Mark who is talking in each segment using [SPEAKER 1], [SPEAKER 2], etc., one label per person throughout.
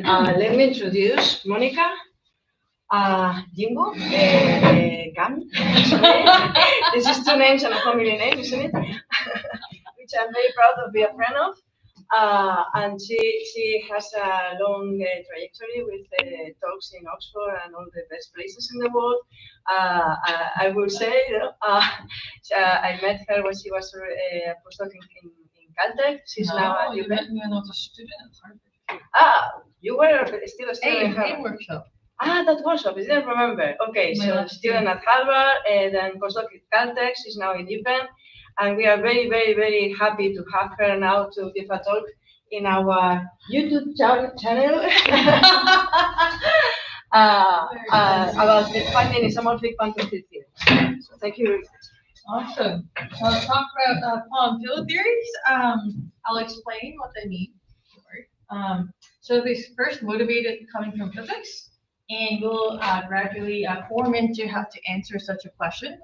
[SPEAKER 1] Let me introduce Monica, Jimbo, Kang. This is two names and a family name, isn't it? Which I'm very proud to be a friend of. And she has a long trajectory with talks in Oxford and all the best places in the world. I will say, I met her when she was a postdoc in Caltech. She's now at UPenn.
[SPEAKER 2] You were not a student at Harvard.
[SPEAKER 1] You were still a student at Harvard.
[SPEAKER 2] Workshop.
[SPEAKER 1] That workshop, I didn't remember. Okay, so student at Harvard, then postdoc at Caltech, she's now in UPenn, and we are very, very, very happy to have her now to give a talk in our YouTube channel about the finding isomorphic quantum field theory. So thank you very much.
[SPEAKER 2] Awesome. So I'll talk about quantum field theories. I'll explain what they mean. So this first motivated coming from physics, and we'll gradually form into how to answer such a question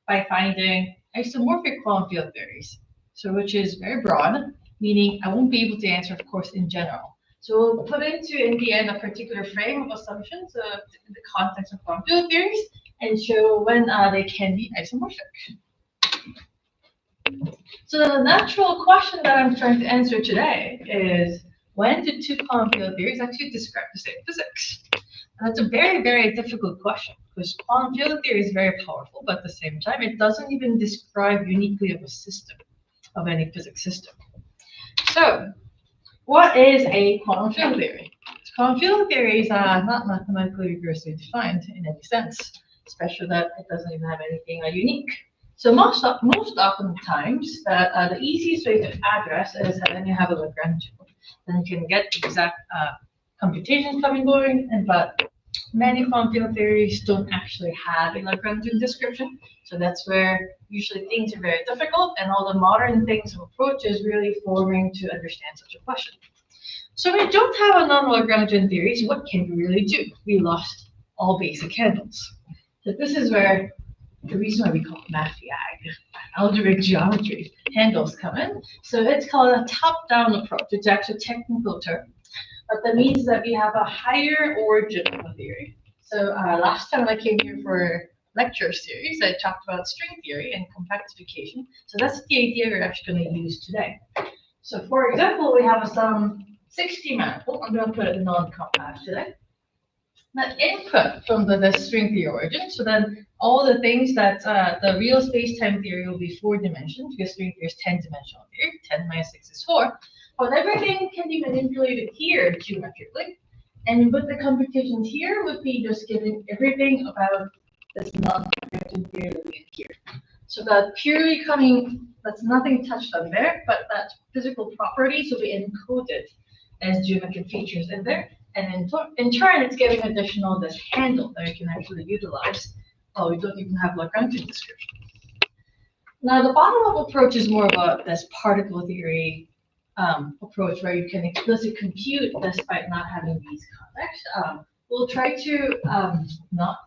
[SPEAKER 2] by finding isomorphic quantum field theories. So which is very broad, meaning I won't be able to answer, of course, in general. So we'll put into, in the end, a particular frame of assumptions in the context of quantum field theories and show when they can be isomorphic. So the natural question that I'm trying to answer today is, when do two quantum field theories actually describe the same physics? And that's a very, very difficult question because quantum field theory is very powerful, but at the same time, it doesn't even describe uniquely of a system, of any physics system. So, what is a quantum field theory? Quantum field theory is not mathematically rigorously defined in any sense, especially that it doesn't even have anything unique. So most often times, the easiest way to address it is when you have a Lagrangian. Then you can get exact computations going, but many quantum field theories don't actually have a Lagrangian description. So that's where usually things are very difficult, and all the modern things of approach is really forming to understand such a question. So we don't have a non-Lagrangian theories. What can we really do? We lost all basic handles. So this is where the reason why we call it MaPhyAG, algebraic geometry, handles come in. So it's called a top-down approach. It's actually a technical term, but that means that we have a higher origin of a theory. So last time I came here for lecture series, I talked about string theory and compactification. So that's the idea we're actually going to use today. So for example, we have some 60 manifold. I'm going to put it in non-compact today. That input from the string theory origin. So then all the things that the real space-time theory will be 4 dimensions because string theory is 10-dimensional theory. 10 minus 6 is 4. But everything can be manipulated here geometrically. And with the computations here would be just giving everything about this non-Lagrangian theory that we get here. So that purely coming, that's nothing touched on there, but that physical properties will be encoded as geometric features in there. And in turn, it's giving additional this handle that we can actually utilize. Oh, we don't even have Lagrangian description. Now, the bottom-up approach is more about this particle theory approach where you can explicitly compute despite not having these contexts. We'll try to not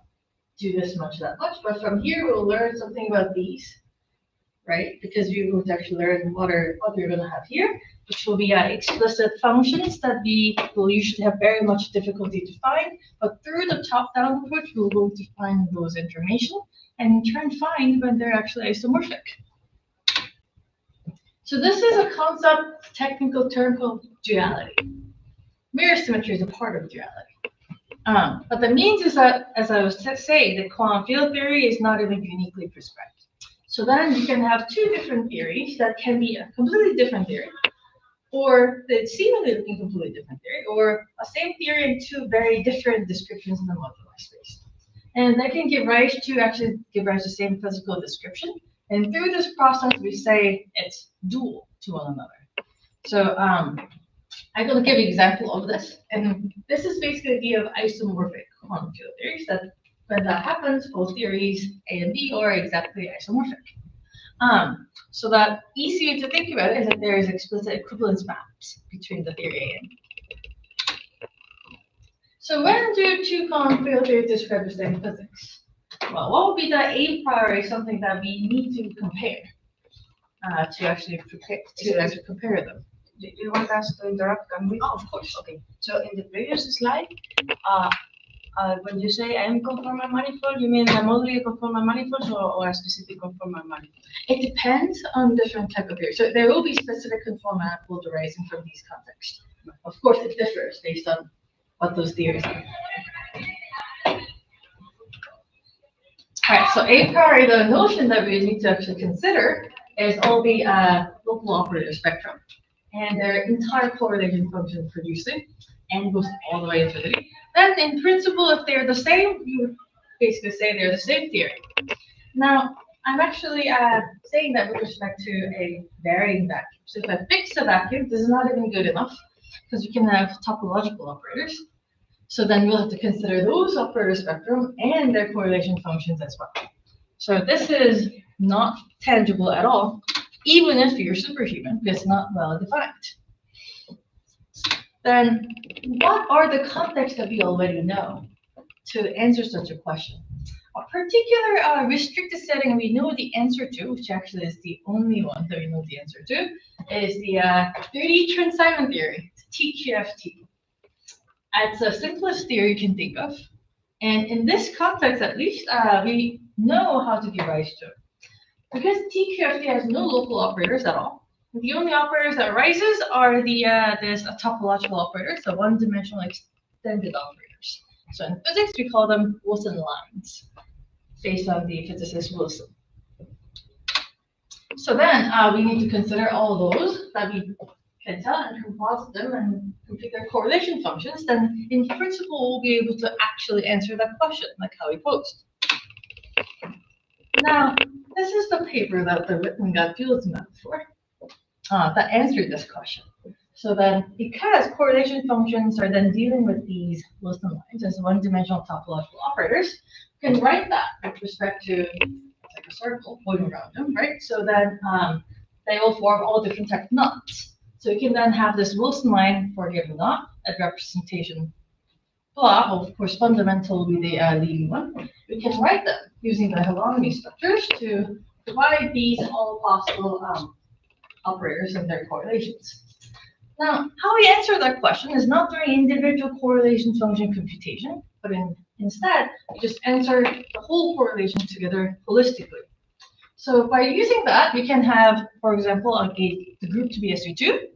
[SPEAKER 2] do this that much, but from here we'll learn something about these, right? Because we will actually learn what we're going to have here, which will be explicit functions that we will usually have very much difficulty to find, but through the top-down approach, we'll go to find those information and in turn find when they're actually isomorphic. So this is a concept, technical term called duality. Mirror symmetry is a part of duality. But the means is that, as I was saying, the quantum field theory is not even uniquely prescribed. So then you can have 2 different theories that can be a completely different theory, or they seemingly looking completely different theory, or a same theory and 2 very different descriptions in the modular space. And they can give rise to the same physical description. And through this process, we say it's dual to one another. So I'm going to give an example of this. And this is basically the idea of isomorphic quantum field theories, that when that happens, both theories A and B are exactly isomorphic. So that easy way to think about it is that there is explicit equivalence maps between the theory A and B. So when do 2 quantum field theories describe the same physics? Well, what would be the a priori something that we need to compare to actually compare them?
[SPEAKER 1] Do you want us to interrupt? Can we?
[SPEAKER 2] Oh, of course.
[SPEAKER 1] Okay. So in the previous slide, when you say M conformal manifold, you mean the moduli conformal manifolds or a specific conformal manifold?
[SPEAKER 2] It depends on different type of theory. So there will be specific conformal manifolds arising from these contexts. Of course, it differs based on what those theories are. All right, so a priori, the notion that we need to actually consider is all the local operator spectrum and their entire correlation function producing and goes all the way to infinity. Then, in principle, if they're the same, you basically say they're the same theory. Now, I'm actually saying that with respect to a varying vacuum. So if I fix a vacuum, this is not even good enough because you can have topological operators. So then we'll have to consider those operator spectrum and their correlation functions as well. So this is not tangible at all, even if you're superhuman, because it's not well defined. Then what are the contexts that we already know to answer such a question? A particular restricted setting we know the answer to, which actually is the only one that we know the answer to, is the 3D Trans-Simon theory, TQFT. It's the simplest theory you can think of. And in this context, at least, we know how to give rise to it. Because TQFT has no local operators at all, the only operators that arises are there's a topological operator, so one-dimensional extended operators. So in physics, we call them Wilson lines, based on the physicist Wilson. So then we need to consider all those that we can tell and composite them and compute their correlation functions. Then in principle, we'll be able to actually answer that question, like how we posed. Now, this is the paper that the Whitman got Fields mapped for that answered this question. So then, because correlation functions are then dealing with these Wilson lines as one-dimensional topological operators, we can write that with respect to like a circle going around them, right? So then they will form all different type of knots. So we can then have this Wilson line for a given knot at representation blah. Of course, fundamental will be the leading one. We can write them using the holonomy structures to provide these all possible operators and their correlations. Now, how we answer that question is not during individual correlation function computation, but instead, we just answer the whole correlation together holistically. So by using that, we can have, for example, the group to be SU2.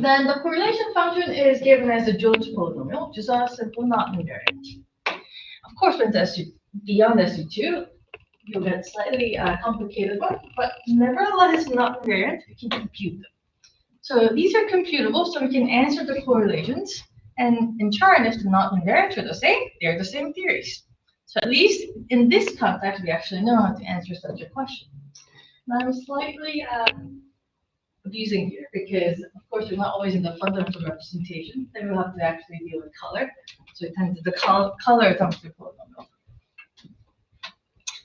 [SPEAKER 2] Then the correlation function is given as a Jones polynomial, which is a simple knot invariant. Of course, when it's beyond SU2, you'll get slightly complicated one, but nevertheless, not invariant, we can compute them. So these are computable, so we can answer the correlations, and in turn, if the knot invariants are the same, they're the same theories. So at least in this context, we actually know how to answer such a question. Now I'm slightly abusing here because, of course, we're not always in the fundamental representation. Then we'll have to actually deal with color. So it tends to the color comes to polynomial.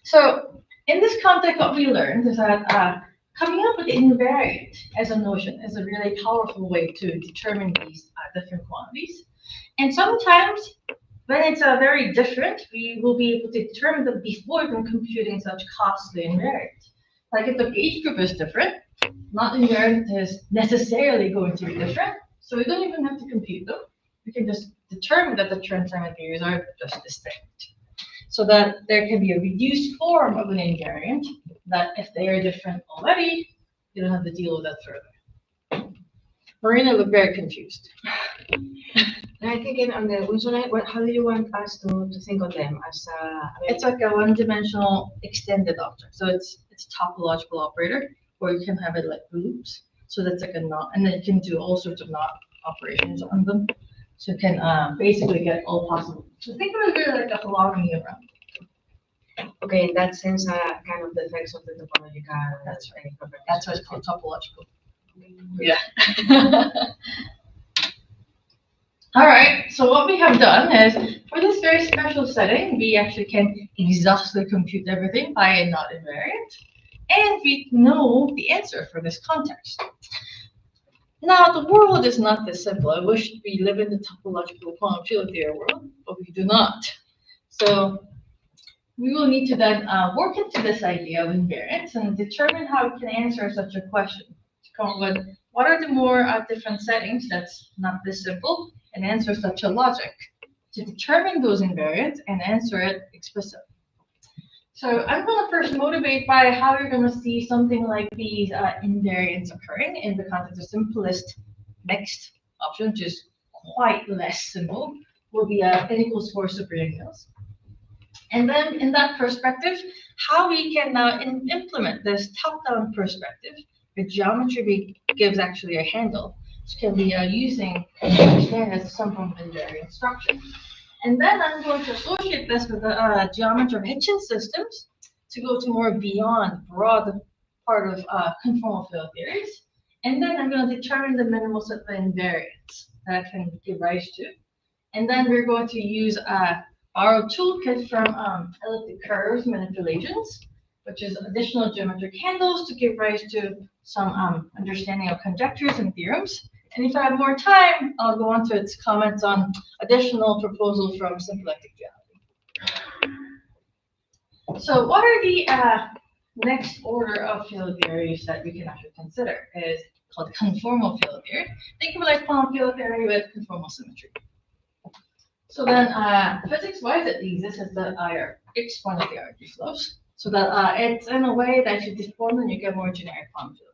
[SPEAKER 2] So in this context, what we learned is that coming up with invariant as a notion is a really powerful way to determine these different quantities. And sometimes when it's very different, we will be able to determine them before even computing such costly invariant. Like if the gauge group is different, not invariant is necessarily going to be different, so we don't even have to compute them. We can just determine that the Trans-Simon theories are just distinct. So that there can be a reduced form of an invariant that if they are different already, you don't have to deal with that further. Marina looked very confused.
[SPEAKER 1] And I think on the Wilson line, how do you want us to think of them? As
[SPEAKER 2] it's like a one-dimensional extended object. So it's a topological operator, or you can have it like loops. So that's like a knot, and then you can do all sorts of knot operations on them. So you can basically get all possible. So think of it really like a holonomy around.
[SPEAKER 1] Okay, in that sense, kind of the effects of the topological.
[SPEAKER 2] That's right. That's why it's called topological.
[SPEAKER 1] Yeah.
[SPEAKER 2] All right. So what we have done is for this very special setting, we actually can exhaustively compute everything by a knot invariant, and we know the answer for this context. Now, the world is not this simple. I wish we live in the topological quantum field theory world, but we do not. So we will need to then work into this idea of invariance and determine how we can answer such a question to come up with what are the more different settings that's not this simple and answer such a logic to determine those invariants and answer it explicitly. So I'm going to first motivate by how you're going to see something like these invariants occurring in the context of simplest next option, which is quite less simple, will be n equals 4 superunions. And then in that perspective, how we can now implement this top-down perspective, the geometry gives actually a handle, which can be using understand as some form of invariant structure. And then I'm going to associate this with the geometry of Hitchin systems to go to more beyond broad part of conformal field theories. And then I'm going to determine the minimal set of invariants that I can give rise to. And then we're going to use our toolkit from elliptic curves manipulations, which is additional geometric handles to give rise to some understanding of conjectures and theorems. And if I have more time, I'll go on to its comments on additional proposals from symplectic duality. So what are the next order of field theories that we can actually consider? Is called conformal field theory. Think of it like quantum field theory with conformal symmetry. So then physics-wise, it exists as the IR, it's one of the RG flows. So that it's in a way that you deform and you get more generic quantum field.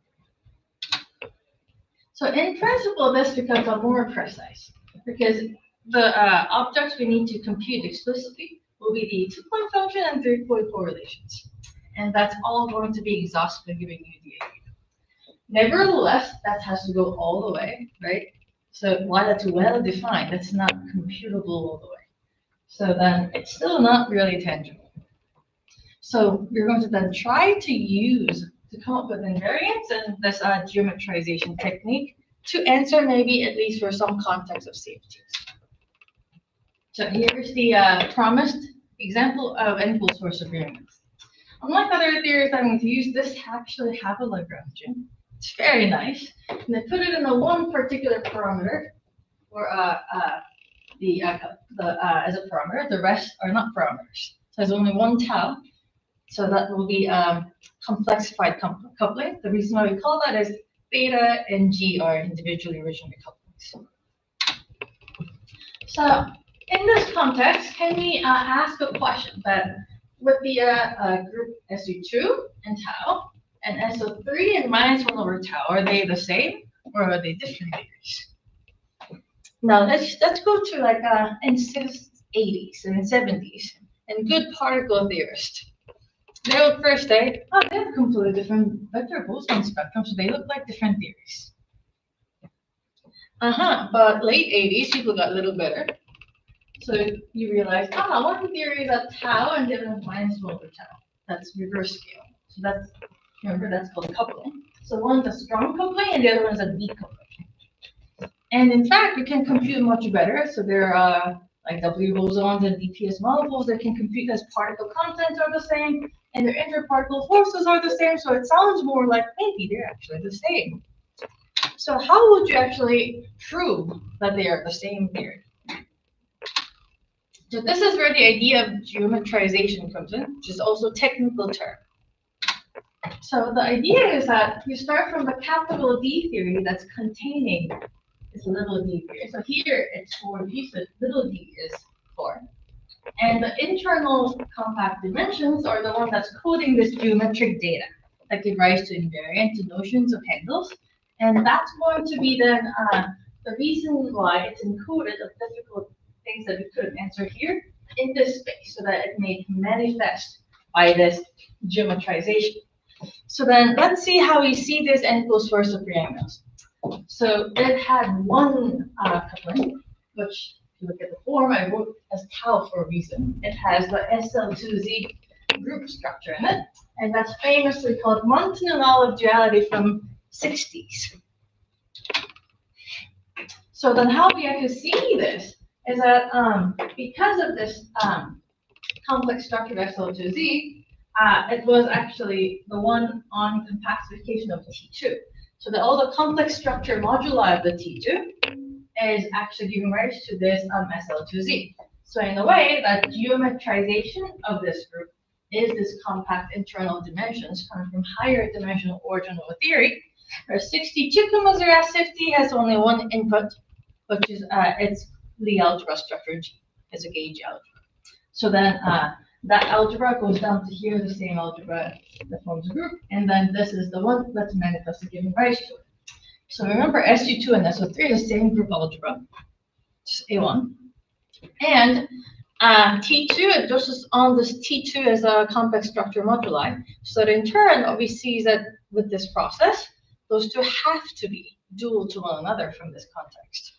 [SPEAKER 2] So in principle, this becomes more precise because the objects we need to compute explicitly will be the two-point function and three-point correlations. And that's all going to be exhaustively giving you the idea. Nevertheless, that has to go all the way, right? So while that's well defined, that's not computable all the way. So then it's still not really tangible. So we're going to then try to come up with invariants and this geometrization technique to answer maybe at least for some context of safeties. So here's the promised example of n equals 4 superunions. Unlike other theories I'm going to use, this actually have a Lagrangian. It's very nice. And they put it in the one particular parameter, or as a parameter. The rest are not parameters. So there's only one tau. So that will be complexified coupling. The reason why we call that is theta and g are individually originally couplings. So in this context, can we ask a question that with the group SU2 and tau, and SO3 and -1 over tau, are they the same or are they different theories? Now let's go to like in the 80s and 70s and good particle theorists. They would first say, oh, they have completely different vector Boltzmann spectrum, so they look like different theories. But late 80s, people got a little better. So you realize, one theory is at tau and the other is -1 over tau. That's reverse scale. So that's, remember, that's called coupling. So one's a strong coupling and the other one's a weak coupling. And in fact, you can compute much better. So there are like W bosons and DPS multiples that can compute as particle contents are the same and their interparticle forces are the same. So it sounds more like maybe they're actually the same. So how would you actually prove that they are the same theory? So this is where the idea of geometrization comes in, which is also a technical term. So the idea is that you start from the capital D theory that's containing this little d theory. So here it's 4D, so little d is 4. And the internal compact dimensions are the one that's coding this geometric data that give rise to invariant notions of handles. And that's going to be then the reason why it's encoded of difficult things that we couldn't answer here in this space so that it may manifest by this geometrization. So then let's see how we see this n equals 4 superunions. So it had one coupling, which if you look at the form, I wrote as tau for a reason. It has the SL2Z group structure in it, and that's famously called Montagnol of duality from 60s. So then how we actually see this is that because of this complex structure of SL2Z, it was actually the one on compactification of T2. So that all the complex structure moduli of the T2 is actually giving rise to this SL2Z. So in a way, that geometrization of this group is this compact internal dimensions coming from higher dimensional origin of a theory Our 62,050 has only one input, which is its Lie algebra structure G. It's a gauge algebra. So then that algebra goes down to here, the same algebra that forms a group, and then this is the one that's manifestly given rise to it. So remember, SU2 and SO3 are the same group algebra, just A1. And T2, it just on this T2 as a complex structure moduli. So that in turn, what we see is that with this process, those two have to be dual to one another from this context.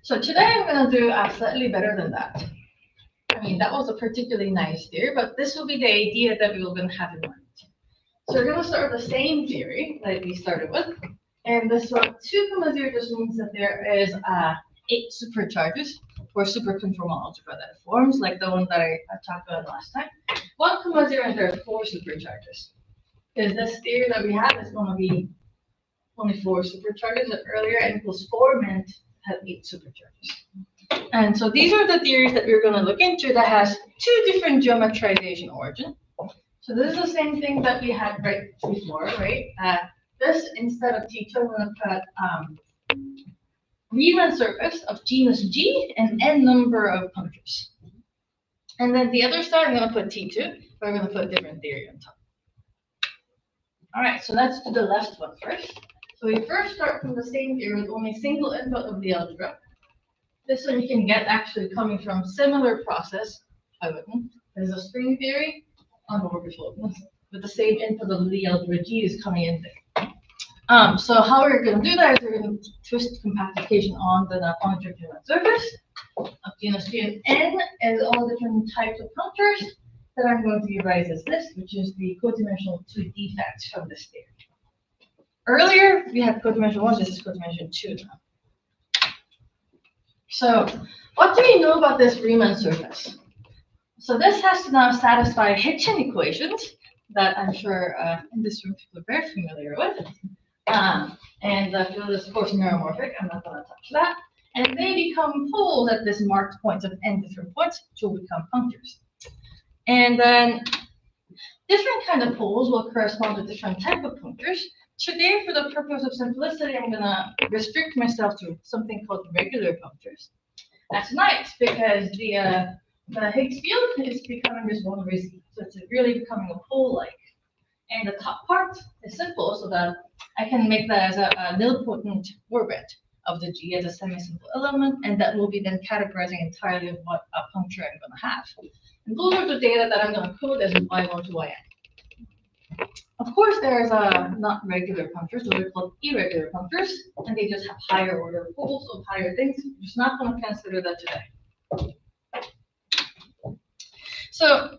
[SPEAKER 2] So today I'm going to do slightly better than that. I mean, that was a particularly nice theory, but this will be the idea that we were going to have in mind. So we're going to start with the same theory that we started with. And this one, 2,0 just means that there is 8 supercharges for superconformal algebra that it forms, like the one that I talked about last time. 1,0 and there are 4 supercharges. Because this theory that we have is going to be only 4 supercharges, and earlier n equals 4 meant have 8 supercharges. And so these are the theories that we're going to look into that has 2 different geometrization origin. So this is the same thing that we had right before, right? This, instead of T2, I'm going to put Riemann surface of genus G and n number of punctures. And then the other side, I'm going to put T2, but I'm going to put a different theory on top. All right, so let's do the left one first. So we first start from the same theory with only single input of the algebra. This one you can get actually coming from similar process. There's a string theory on orbital with the same input of the algebra G is coming in there. So how we're going to do that is we're going to twist compactification on the non-punctured surface of genus G, and N is all different types of punctures that I'm going to rewrite as this, which is the codimensional 2 defects from this theory. Earlier we had codimension 1, this is codimension 2 now. So what do we know about this Riemann surface? So this has to now satisfy Hitchin equations that I'm sure in this room people are very familiar with. And the field is of course neuromorphic, I'm not going to touch that. And they become poles at this marked points of n different points, which will become punctures. And then different kind of poles will correspond to different type of punctures. Today, for the purpose of simplicity, I'm going to restrict myself to something called regular punctures. That's nice because the Higgs field is becoming this 1/z, so it's really becoming a pole-like. And the top part is simple, so that I can make that as a nilpotent orbit of the G as a semi-simple element, and that will be then categorizing entirely of what a puncture I'm going to have. And those are the data that I'm going to code as y1 to yn. Of course, there's not regular punctures, those are called irregular punctures, and they just have higher order poles of higher things. We're just not going to consider that today. So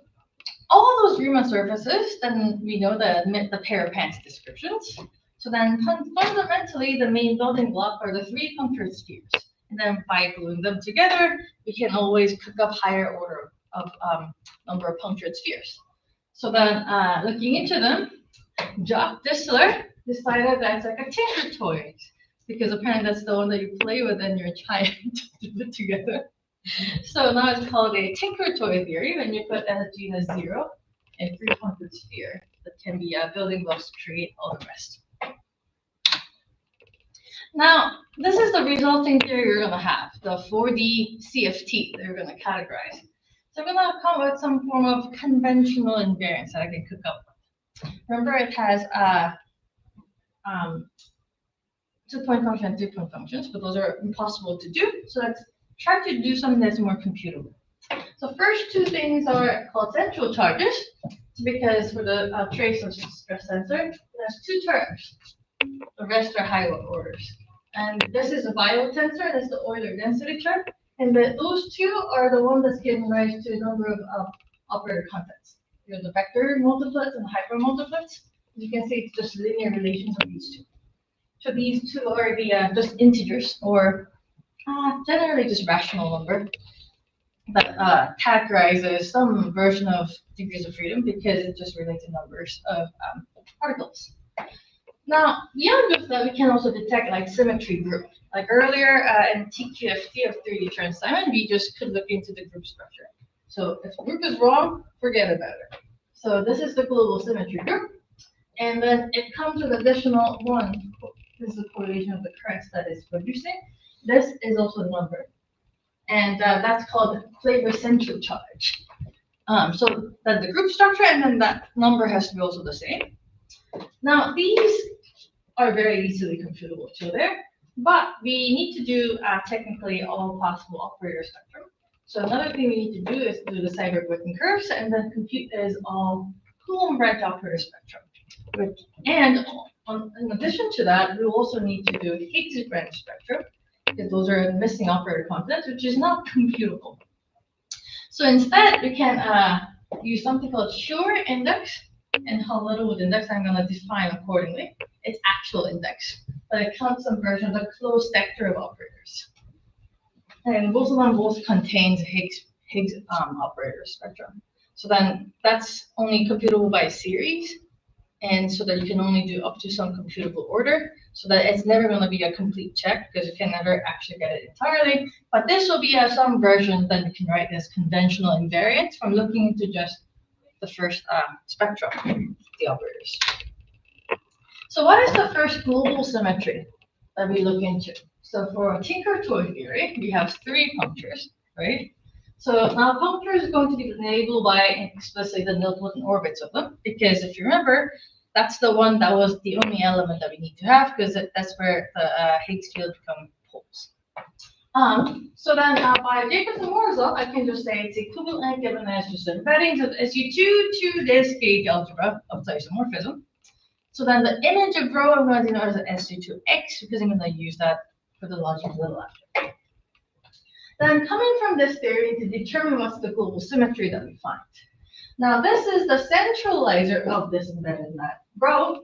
[SPEAKER 2] all those Riemann surfaces, then we know that admit the pair of Pants descriptions. So then fundamentally, the main building block are the 3 punctured spheres. And then by gluing them together, we can always cook up higher order of number of punctured spheres. So then looking into them, Jacques Dissler decided that it's like a tinker toy, because apparently that's the one that you play with and you're trying to put together. So now it's called a tinker toy theory when you put n of genus 0 and 3 punctured sphere that can be building blocks to create all the rest. Now, this is the resulting theory you're going to have, the 4D CFT that you're going to categorize. So I'm going to come up with some form of conventional invariance that I can cook up with. Remember, it has 2-point function and 3-point functions, but those are impossible to do. So let's try to do something that's more computable. So first 2 things are called central charges, because for the trace of stress tensor, it has 2 terms. The rest are higher orders. And this is a Biot tensor, that's the Euler density chart. And those 2 are the one that's giving rise to a number of operator contents. You have the vector multiplets and hypermultiplets. As you can see, it's just linear relations of these 2. So these 2 are the just integers, or generally just rational number that categorizes some version of degrees of freedom because it just relates to numbers of particles. Now, beyond just that, we can also detect like symmetry group. Like earlier in TQFT of 3D Chern-Simon, we just could look into the group structure. So if the group is wrong, forget about it. So this is the global symmetry group. And then it comes with additional one. This is the correlation of the currents that is producing. This is also numbered. And that's called flavor central charge. So that the group structure and then that number has to be also the same. Now these are very easily computable too there, but we need to do technically all possible operator spectrum. So another thing we need to do is do the Seiberg-Witten curves and then compute is all Coulomb branch operator spectrum. And in addition to that, we also need to do Higgs branch spectrum because those are missing operator constants, which is not computable. So instead, we can use something called Schur index and Hall-Littlewood index. I'm going to define accordingly. It's actual index, but it counts some version of the closed sector of operators. And both of them both contains Higgs operator spectrum. So then that's only computable by series, and so that you can only do up to some computable order, so that it's never going to be a complete check because you can never actually get it entirely. But this will be some version that you can write as conventional invariants from looking into just the first spectrum, the operators. So what is the first global symmetry that we look into? So for Tinker-Toy theory, we have three punctures, right? So now puncture is going to be enabled by explicitly the nilpotent orbits of them, because if you remember, that's the one that was the only element that we need to have, because that's where the Higgs field become poles. So then by Jacobson-Morzel, I can just say it's equivalent given as just embeddings of SU2 to this gauge algebra of the isomorphism. So then the image of rho I'm going to denote as SU2x because I'm going to use that for the logic a little after. Then coming from this theory to determine what's the global symmetry that we find. Now this is the centralizer of this embedded rho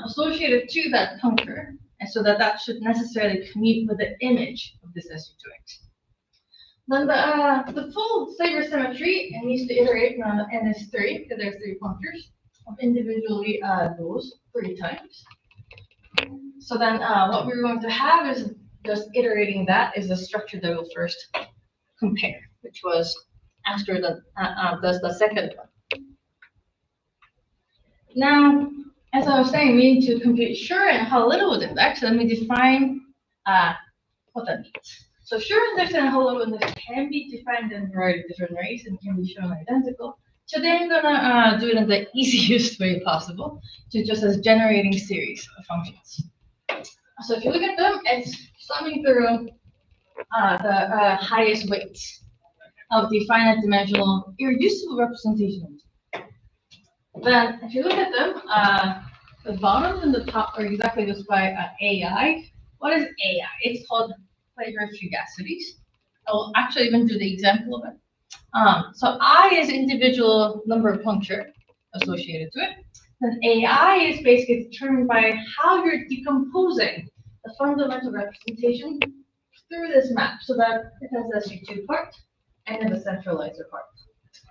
[SPEAKER 2] associated to that puncture, and so that should necessarily commute with the image of this SU2x. Then the full flavor symmetry needs to iterate on NS3 because there's three punctures of individually those 3 times. So then what we're going to have is just iterating that is the structure that we'll first compare, which was after the second one. Now, as I was saying, we need to compute Schur and Hall-Littlewood index. Let me define what that means. So Schur index and Hall-Littlewood index can be defined in a variety of different ways and can be shown identical. Today I'm gonna do it in the easiest way possible, to just as generating series of functions. So if you look at them, it's summing through the highest weights of the finite dimensional irreducible representation. Then if you look at them, the bottom and the top are exactly just by AI. What is AI? It's called flavor fugacities. I will actually even do the example of it. So I is individual number of puncture associated to it. Then AI is basically determined by how you're decomposing the fundamental representation through this map, so that it has the SU2 part and then the centralizer part.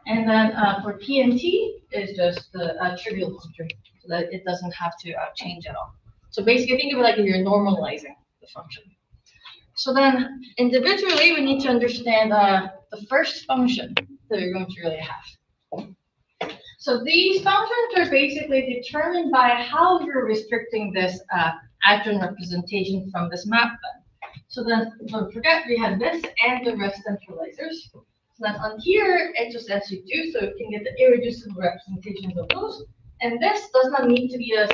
[SPEAKER 2] And then for PNT is just the trivial puncture, so that it doesn't have to change at all. So basically, think of it like if you're normalizing the function. So then individually, we need to understand the first function that we're going to really have. So these functions are basically determined by how you're restricting this adjoint representation from this map then. So then don't forget we have this and the rest centralizers. So then on here it's just SU2, so you can get the irreducible representations of those. And this does not need to be a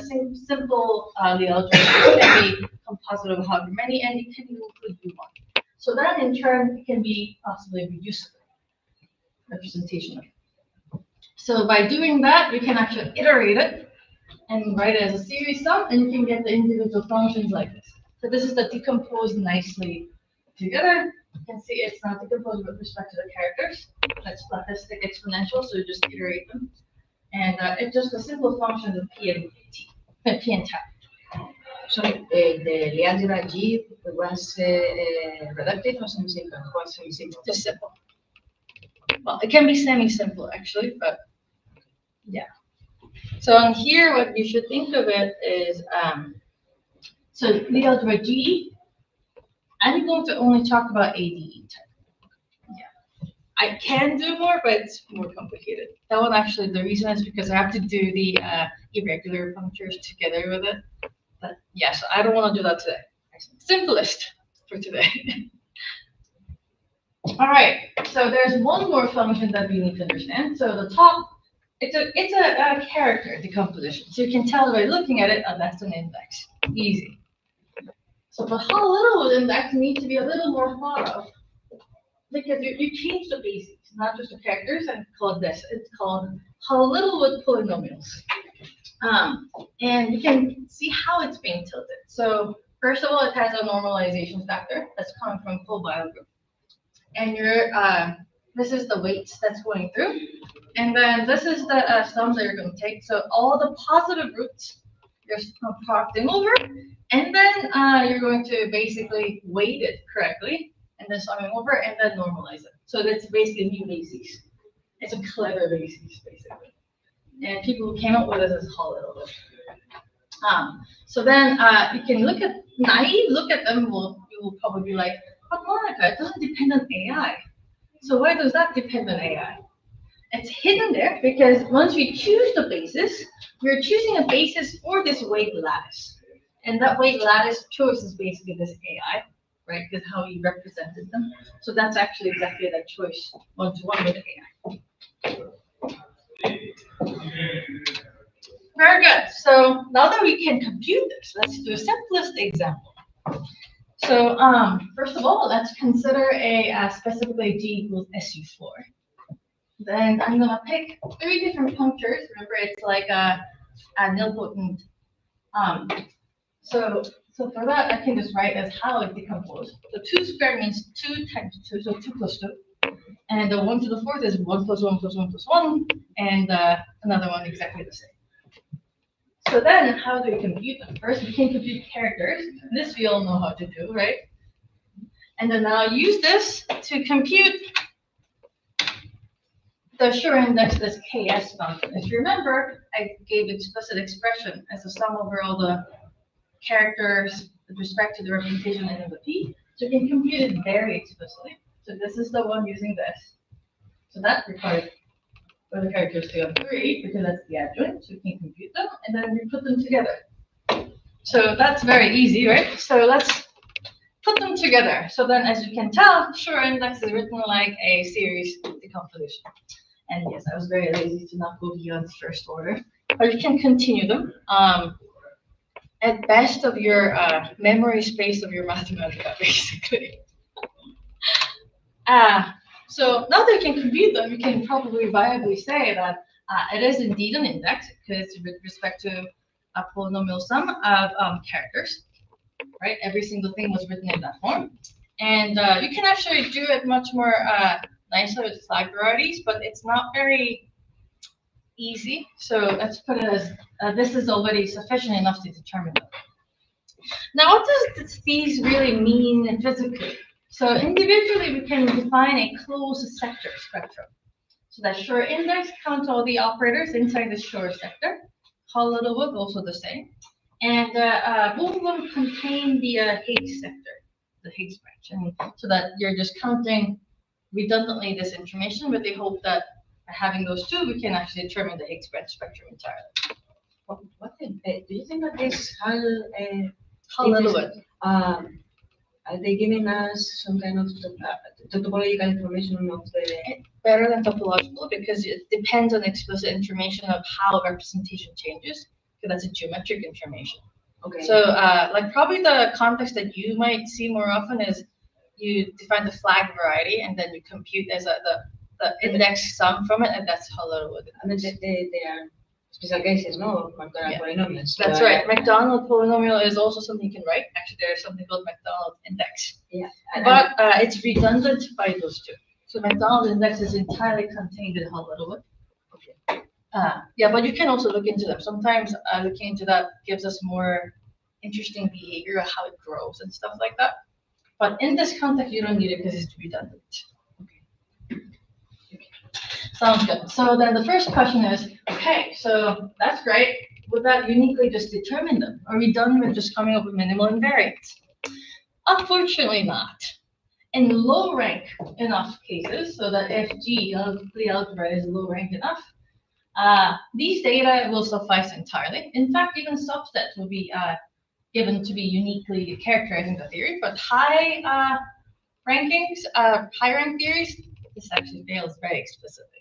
[SPEAKER 2] simple algebra. It can be composite of however many, and you can include U1. So that in turn can be possibly reducible representation. So by doing that, you can actually iterate it and write it as a series sum, and you can get the individual functions like this. So this is the decomposed nicely together. You can see it's not decomposed with respect to the characters. That's statistic exponential, so you just iterate them. And it's just a simple function of P and T.
[SPEAKER 1] So the algebra G was reductive or semi-simple? Was semi-simple?
[SPEAKER 2] Just simple. Well, it can be semi-simple actually, but yeah. So on here, what you should think of it is, so the algebra G, I'm going to only talk about ADE type. Yeah. I can do more, but it's more complicated. That one actually, the reason is because I have to do the irregular punctures together with it. But yeah, so I don't want to do that today. Simplest for today. All right, so there's one more function that we need to understand. So the top, it's a character decomposition. So you can tell by looking at it, oh, that's an index. Easy. So the Hall-Littlewood index needs to be a little more thought of, because you change the basics, not just the characters, and called this. It's called Hall-Littlewood polynomials. And you can see how it's being tilted. So first of all, it has a normalization factor that's coming from full bio group. And this is the weights that's going through. And then this is the sums that you're going to take. So all the positive roots, you're producting over. And then you're going to basically weight it correctly. And then summing over and then normalize it. So that's basically new bases. It's a clever basis, basically. And people who came up with it as Hall-Littlewood. So then you can look at naive look at them. You will probably be like, but Monica, it doesn't depend on AI. So why does that depend on AI? It's hidden there because once we choose the basis, we're choosing a basis for this weight lattice. And that weight lattice choice is basically this AI, right? Because how we represented them. So that's actually exactly that choice one-to-one with AI. Very good. So now that we can compute this, let's do a simplest example. So first of all, let's consider a specifically G equals SU4. Then I'm gonna pick 3 different punctures. Remember, it's like a nilpotent. So for that, I can just write as how it decomposed. So 2 squared means 2 times 2, so 2 plus 2. And the 1 to the 4th is 1 plus 1 plus 1 plus 1, and another one exactly the same. So then, how do we compute them? First, we can compute characters. This we all know how to do, right? And then I'll use this to compute the Schur index, this KS function. If you remember, I gave explicit expression as a sum over all the characters with respect to the representation in the P. So you can compute it very explicitly. So this is the one using this. So that requires for the characteristic of 3, because that's the adjoint, so we can compute them, and then we put them together. So that's very easy, right? So let's put them together. So then, as you can tell, Schur index is written like a series decomposition. And yes, I was very lazy to not go beyond first order, but you can continue them. At best of your memory space of your Mathematica, basically. So now that you can compute them, you can probably viably say that it is indeed an index because with respect to a polynomial sum of characters, right? Every single thing was written in that form. And you can actually do it much more nicely with flag varieties, but it's not very easy. So let's put it as this is already sufficient enough to determine them. Now, what does these really mean physically? So individually, we can define a closed sector spectrum. So that Schur index counts all the operators inside the Schur sector. Hall-Littlewood also the same. And both of them contain the Higgs sector, the Higgs branch. And so that you're just counting redundantly this information with the hope that by having those two, we can actually determine the Higgs branch spectrum entirely.
[SPEAKER 1] Do you think that this
[SPEAKER 2] Hall-Littlewood.
[SPEAKER 1] Are they giving us some kind of topological information of the...
[SPEAKER 2] Better than topological because it depends on explicit information of how representation changes. Because that's a geometric information.
[SPEAKER 1] Okay.
[SPEAKER 2] So like probably the context that you might see more often is you define the flag variety and then you compute as the index sum from it, and that's Hall-Littlewood.
[SPEAKER 1] And then they are special cases, no? McDonald polynomials.
[SPEAKER 2] That's right. McDonald polynomial is also something you can write. Actually, there's something called McDonald index.
[SPEAKER 1] Yeah.
[SPEAKER 2] But it's redundant by those two. So McDonald index is entirely contained in Hall-Littlewood.
[SPEAKER 1] Okay.
[SPEAKER 2] Yeah, but you can also look into them. Sometimes looking into that gives us more interesting behavior of how it grows and stuff like that. But in this context, you don't need it because it's redundant. Okay. Sounds good. So then the first question is, okay, so that's great. Would that uniquely just determine them? Are we done with just coming up with minimal invariants? Unfortunately not. in low rank enough cases, so that if the algebra is low rank enough, these data will suffice entirely. In fact, even subsets will be given to be uniquely characterizing the theory, but high rankings, high rank theories, this actually fails very explicitly.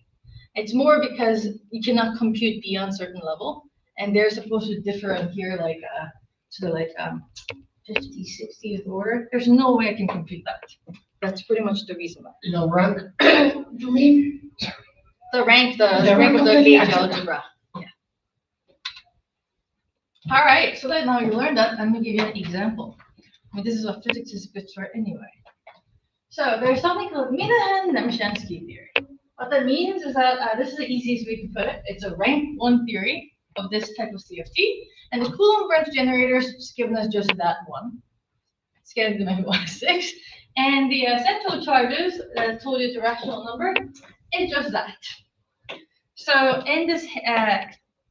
[SPEAKER 2] It's more because you cannot compute beyond certain level, and they're supposed to differ in here like to like 50, 60th order. There's no way I can compute that. That's pretty much the reason why.
[SPEAKER 3] No rank, you mean?
[SPEAKER 2] The rank of the gauge algebra. Yeah. All right, so that now you learned that, I'm gonna give you an example. I mean, this is what physics is good for anyway. So there's something called Minahan-Nemeshansky theory. What that means is that this is the easiest way to put it. It's a rank 1 theory of this type of CFT, and the Coulomb branch generators is given as just that one. It's getting to maybe 1 6, and the central charges that I told you it's a rational number is just that. So in this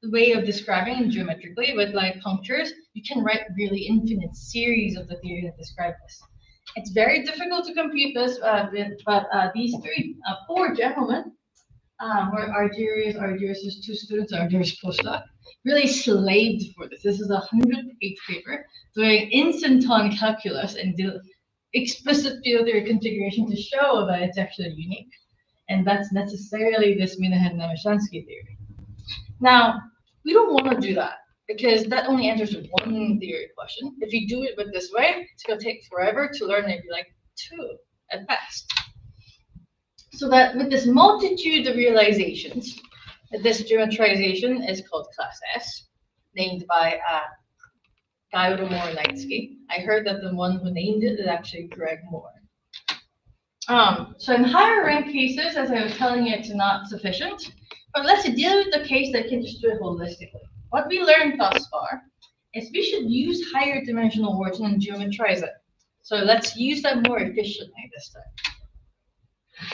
[SPEAKER 2] way of describing geometrically with like punctures, you can write really infinite series of the theory that describe this. It's very difficult to compute this, but these four gentlemen, were Argyris' 2 students, Argyris postdoc, really slaved for this. This is a 100-page paper doing instanton calculus and explicit field theory configuration to show that it's actually unique. And that's necessarily this Minahan-Nemeshansky theory. Now, we don't want to do that because that only answers one theory question. If you do it with this way, it's going to take forever to learn, maybe like 2 at best. So that with this multitude of realizations, this geometrization is called class S, named by Guy Moore-Knightsky. I heard that the one who named it is actually Greg Moore. So in higher rank cases, as I was telling you, it's not sufficient. But let's deal with the case that can just do it holistically. What we learned thus far is we should use higher dimensional origin and geometrize it. So let's use that more efficiently this time.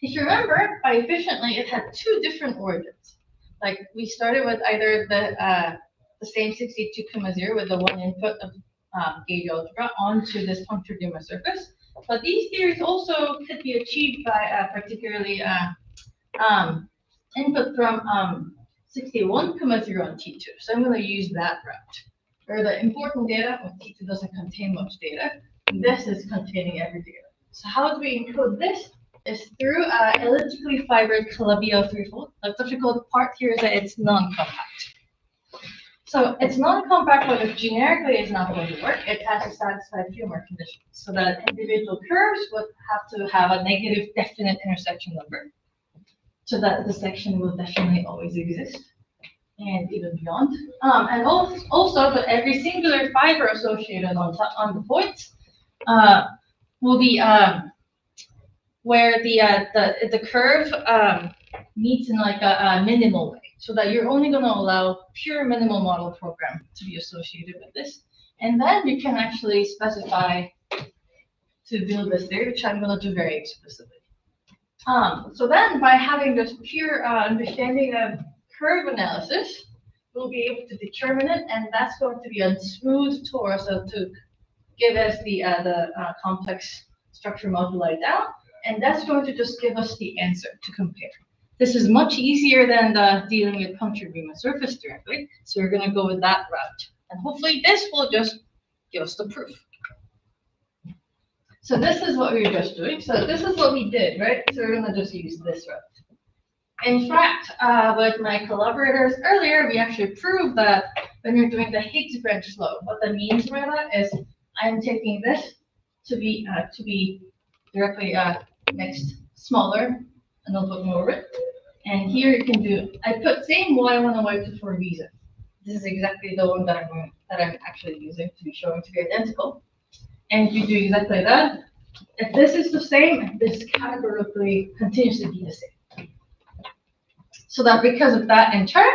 [SPEAKER 2] If you remember, by efficiently, it had 2 different origins. Like we started with either the same 62,0 with the 1 input of gauge algebra onto this puncture Duma surface. But these theories also could be achieved by particularly input from 61,0 on T2. So I'm going to use that route. Where the important data, well, T2 doesn't contain much data. This is containing every data. So how do we encode this? Is through elliptically fibered Calabi-Yau threefold. The difficult part here is that it's non-compact. So it's non-compact, but generically it's not going to work. It has to satisfy a few more conditions. So that individual curves would have to have a negative definite intersection number. So that the section will definitely always exist. And even beyond. And also that every singular fiber associated on the points will be where the curve meets in like a minimal way, so that you're only going to allow pure minimal model program to be associated with this. And then you can actually specify to build this theory, which I'm going to do very explicitly. So then by having this pure understanding of curve analysis, we'll be able to determine it, and that's going to be a smooth torus to give us the complex structure multiplied down, and that's going to just give us the answer to compare. This is much easier than dealing with puncture beam and surface directly, so we're going to go with that route, and hopefully this will just give us the proof. So this is what we were just doing. So this is what we did, right? So we're going to just use this route. In fact, with my collaborators earlier, we actually proved that when you're doing the Higgs branch flow, what that means by that is I'm taking this to be directly next smaller, and I'll put more of it. And here you can do, I put same y1 and y2 for a reason. This is exactly the one that I'm actually using to be showing to be identical. And if you do exactly that, if this is the same, this categorically continues to be the same. So that because of that in turn,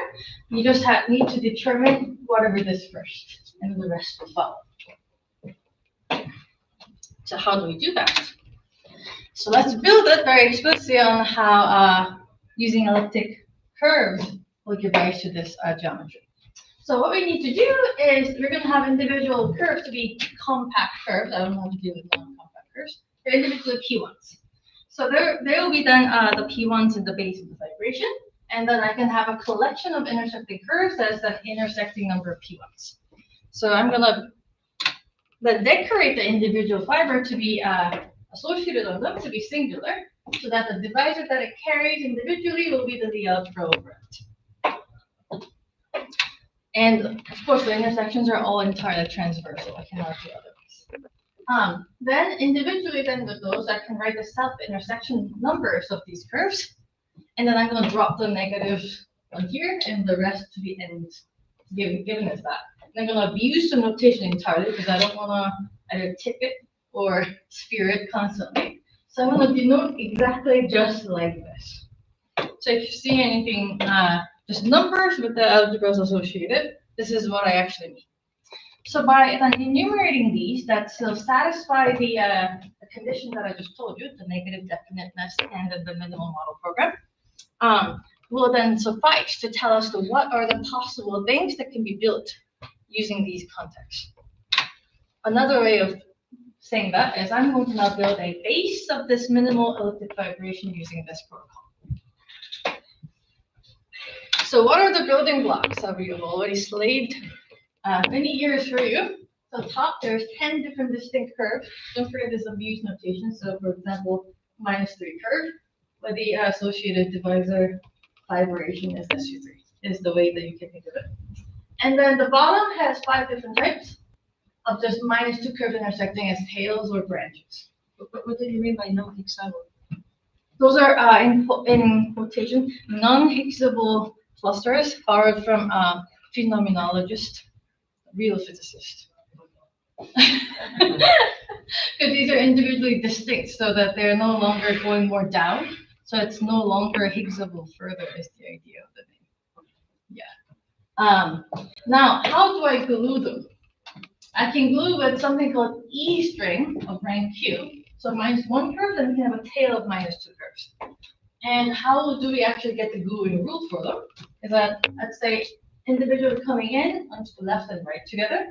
[SPEAKER 2] you just need to determine whatever this first, and the rest will follow. So how do we do that? So let's build it very explicitly on how using elliptic curves will give rise to this geometry. So what we need to do is we're going to have individual curves to be compact curves. I don't know how to deal with non-compact curves. they're individually P1s. So there will be then the P1s in the base of the vibration, and then I can have a collection of intersecting curves that is the intersecting number of P1s. So I'm gonna then decorate the individual fiber to be associated on them to be singular, so that the divisor that it carries individually will be the Lie algebra over it. And of course, the intersections are all entirely transversal. I cannot do otherwise. Then individually, then with those, I can write the self-intersection numbers of these curves, and then I'm going to drop the negatives on here, and the rest to be ends given as that. And I'm going to abuse the notation entirely because I don't want to either tip it or sphere it constantly. So I'm going to denote exactly just like this. So if you see anything, just numbers with the algebras associated, this is what I actually mean. So by then enumerating these that still satisfy the condition that I just told you, the negative definiteness and then the minimal model program, will then suffice to tell us what are the possible things that can be built using these contexts. Another way of saying that is I'm going to now build a base of this minimal elliptic vibration using this protocol. So what are the building blocks that we have already slaved many years for you? So top, there's 10 different distinct curves. Don't forget this abuse notation. So for example, -3 curve, where the associated divisor vibration is SU3, is the way that you can think of it. And then the bottom has 5 different types of just -2 curves intersecting as tails or branches.
[SPEAKER 1] What do you mean by non-Higgsable?
[SPEAKER 2] Those are, in quotation, non-Higgsable clusters borrowed from phenomenologist, real physicist. Because these are individually distinct, so that they're no longer going more down. So it's no longer Higgsable further is the idea of the name. Yeah. Now, how do I glue them? I can glue with something called E string of rank Q. So -1 curve, then we can have a tail of -2 curves. And how do we actually get the gluing rule for them? Is that, let's say, individually coming in onto the left and right together.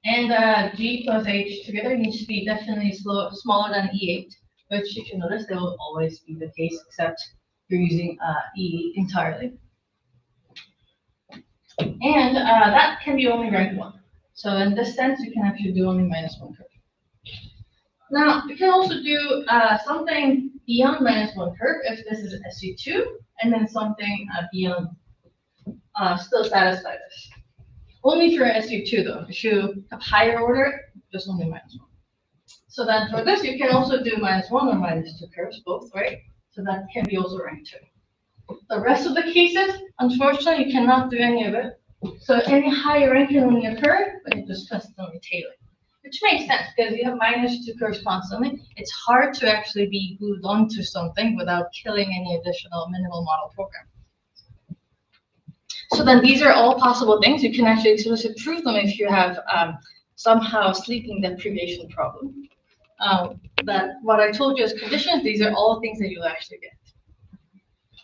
[SPEAKER 2] And G plus H together needs to be definitely smaller than E8, which if you notice, they will always be the case, except you're using E entirely. And that can be only rank 1. So in this sense, you can actually do only -1 curve. Now, you can also do something beyond -1 curve if this is SU2, and then something beyond still satisfy this. Only for SU2 though. If you have higher order, just only -1. So then for this, you can also do -1 or -2 curves, both, right? So that can be also rank 2. The rest of the cases, unfortunately, you cannot do any of it. So any higher rank can only occur when you just constantly tailing. Which makes sense because you have -2 curves constantly. It's hard to actually be glued onto something without killing any additional minimal model program. So then these are all possible things. You can actually explicitly prove them if you have somehow sleeping deprivation problem. That what I told you as conditions, these are all things that you'll actually get.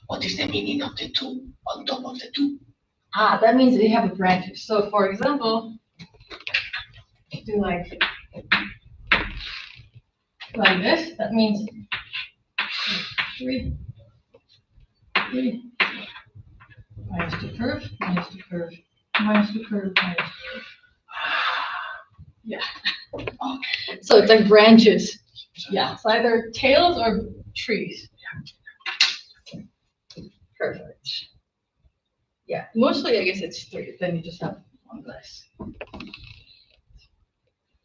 [SPEAKER 3] What is the meaning of the 2 on top of the 2?
[SPEAKER 2] That means that you have a branches. So for example, do like this. That means 3, -2 curve, -2 curve, -2 curve, -2 curve. Yeah. So it's like branches. Yeah. It's either tails or trees. Perfect. Yeah. Mostly, I guess it's 3. Then you just have one less.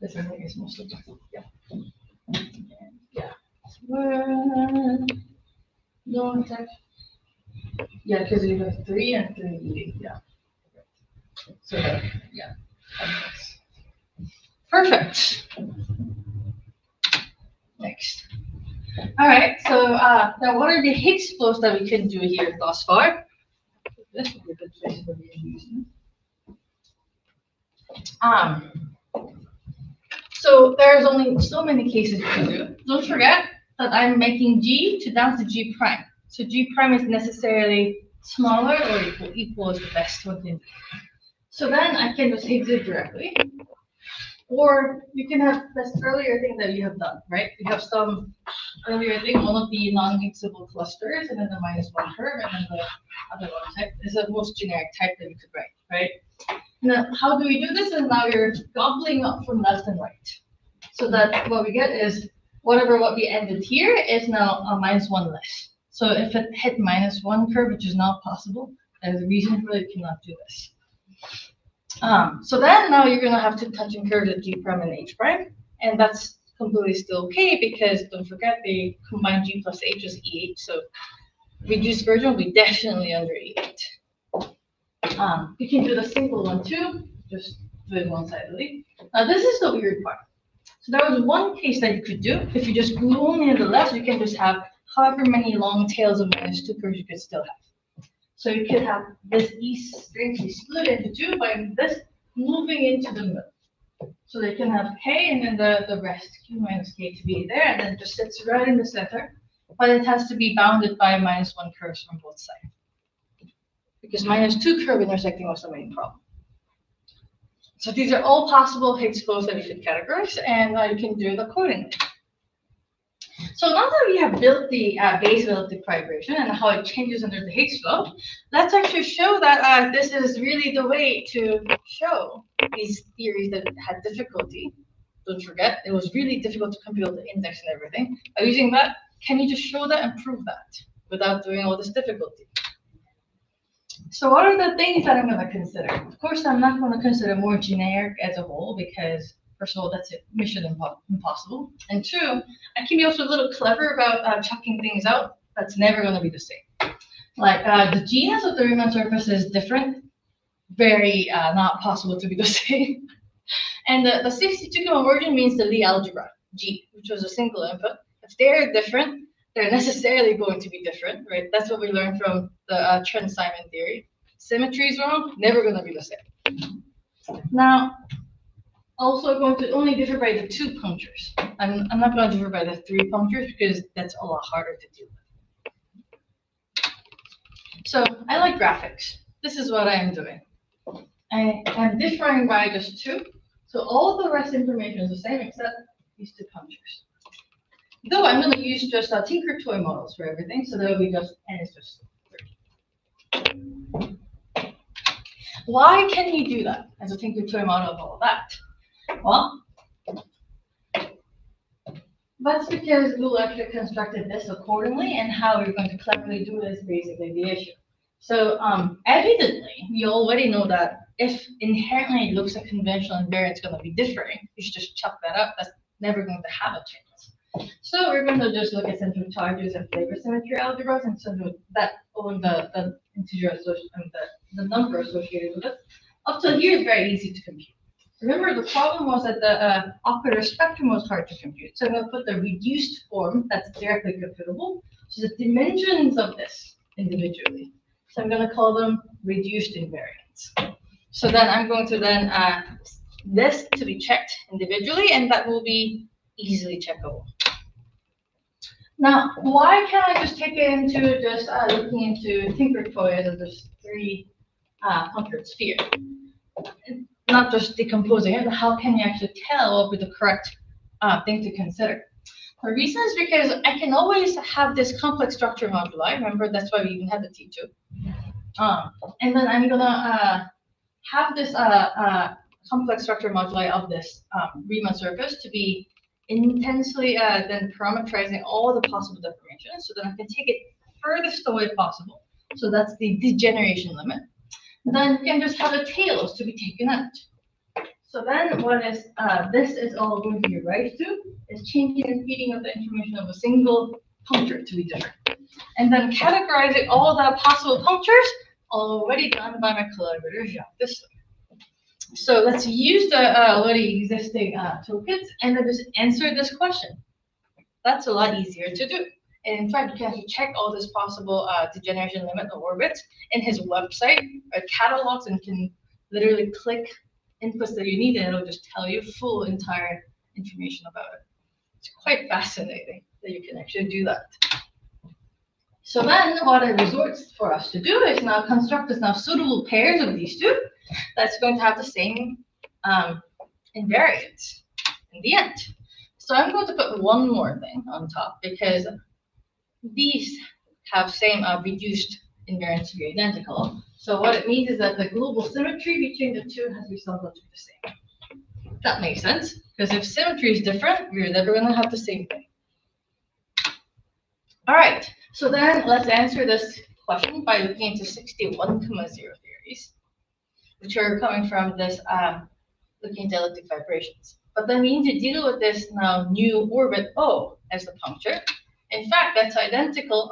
[SPEAKER 2] This I think is mostly yeah. Yeah. No attack. Yeah, because you have 3 and 3. Yeah. So yeah. Perfect. Next. All right. So now, what are the Higgs flows that we can do here thus far? This would be a good place for me to use them. So there's only so many cases you can do. Don't forget that I'm making G to down to G prime. So G prime is necessarily smaller or equal is the best one to do. So then I can just Higgs it directly. Or you can have this earlier thing that you have done, right? You have some earlier thing, one of the non-mixable clusters, and then the -1 curve, and then the other one type is the most generic type that you could write, right? Now, how do we do this? And now you're gobbling up from left and right. So that what we get is what we ended here is now a -1 less. So if it hit -1 curve, which is not possible, there's a reason for it, you cannot do this. So then now you're gonna have to touch and curve the G prime and H prime, and that's completely still okay because don't forget they combine G plus H as EH, so reduced version will be definitely under E8. You can do the single one too, just do it one-sidedly. Now this is the weird part. So there was one case that you could do. If you just glue only on the left, you can just have however many long tails of -2 curves you could still have. So you could have this E strangely split into 2 by this moving into the middle. So they can have K and then the rest, Q minus K to be there, and then it just sits right in the center. But it has to be bounded by -1 curves from both sides. Because -2 curve intersecting was the main problem. So these are all possible Higgs flows that you could categorize, and you can do it accordingly. So now that we have built the base elliptic vibration and how it changes under the Higgs flow, let's actually show that this is really the way to show these theories that had difficulty. Don't forget, it was really difficult to compute the index and everything. By using that, can you just show that and prove that without doing all this difficulty? So what are the things that I'm going to consider? Of course, I'm not going to consider more generic as a whole because, first of all, that's a mission impossible. And two, I can be also a little clever about chucking things out. That's never going to be the same. Like the genus of the Riemann surface is different. Very not possible to be the same. And the 62 conversion means the Lie algebra, G, which was a single input. If they're different, they're necessarily going to be different, right? That's what we learned from the Trent-Simon theory. Symmetry is wrong, never going to be the same. Now, also going to only differ by the 2 punctures. I'm not going to differ by the 3 punctures because that's a lot harder to deal with. So I like graphics. This is what I am doing. I'm differing by just 2. So all the rest information is the same except these 2 punctures. Though I'm going to use just Tinker Toy models for everything, so that will be just n is just 3. Why can you do that as a Tinker Toy model of all that? Well, that's because we'll actually constructed this accordingly, and how we're going to cleverly do it is basically the issue. So evidently, we already know that if inherently it looks like conventional invariant is going to be differing, you should just chuck that up. That's never going to have a chance. So we're going to just look at central charges and flavor symmetry algebras, and so that on the integer associated, the number associated with it. Up till here is very easy to compute. Remember, the problem was that the operator spectrum was hard to compute. So I'm going to put the reduced form that's directly computable, so the dimensions of this individually. So I'm going to call them reduced invariants. So then I'm going to then this to be checked individually, and that will be easily checkable. Now, why can't I just take it into just looking into Tinker Toy as just 3 punctured sphere? Not just decomposing it, but how can you actually tell what would be the correct thing to consider? The reason is because I can always have this complex structure moduli. Remember, that's why we even have the T2. And then I'm gonna have this complex structure moduli of this Riemann surface to be intensely then parametrizing all the possible deformations, so that I can take it furthest away possible. So that's the degeneration limit. Then you can just have the tails to be taken out. So then what is this is all going to be raised to is changing and feeding of the information of a single puncture to be different. And then categorizing all the possible punctures already done by my collaborator, Jacques Dissler. So let's use the already existing toolkits and then just answer this question. That's a lot easier to do. And in fact, you can actually check all this possible degeneration limit of orbits in his website or catalogs, and can literally click inputs that you need, and it'll just tell you full entire information about it. It's quite fascinating that you can actually do that. So then what it resorts for us to do is now construct this now suitable pairs of these 2 that's going to have the same invariants in the end. So I'm going to put one more thing on top because these have same reduced invariants to be identical. So what it means is that the global symmetry between the two has resulted to the same. That makes sense, because if symmetry is different, we're never going to have the same thing. All right, so then let's answer this question by looking into 61,0 theories, which are coming from this looking at elliptic vibrations. But that means you deal with this now new orbit O as the puncture. In fact, that's identical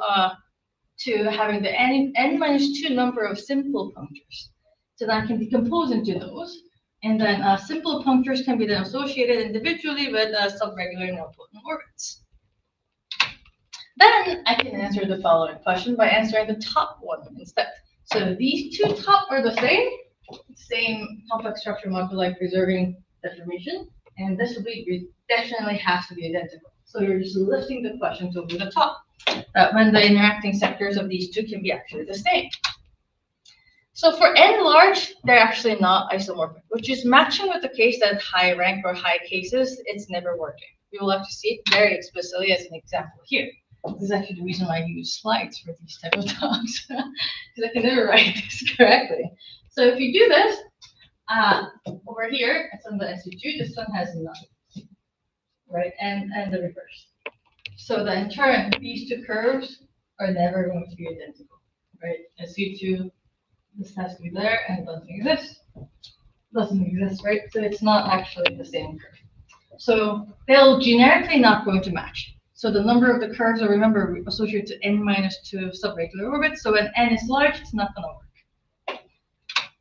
[SPEAKER 2] to having the n minus 2 number of simple punctures. So that can decompose into those. And then simple punctures can be then associated individually with subregular nilpotent orbits. Then I can answer the following question by answering the top one instead. So these two top are the same complex structure moduli preserving deformation, and this will be definitely has to be identical. So you're just lifting the question to over the top, that when the interacting sectors of these two can be actually the same. So for n large, they're actually not isomorphic, which is matching with the case that high rank or high cases, it's never working. We will have to see it very explicitly as an example here. This is actually the reason why I use slides for these type of talks, because I can never write this correctly. So if you do this, over here, it's on the SU2, this one has none, right? And the reverse. So then in turn, these two curves are never going to be identical, right? SU2, this has to be there and it doesn't exist. Doesn't exist, right? So it's not actually the same curve. So they'll generically not going to match. So the number of the curves are, remember, associated to n minus 2 subregular orbits. So when n is large, it's not going to work.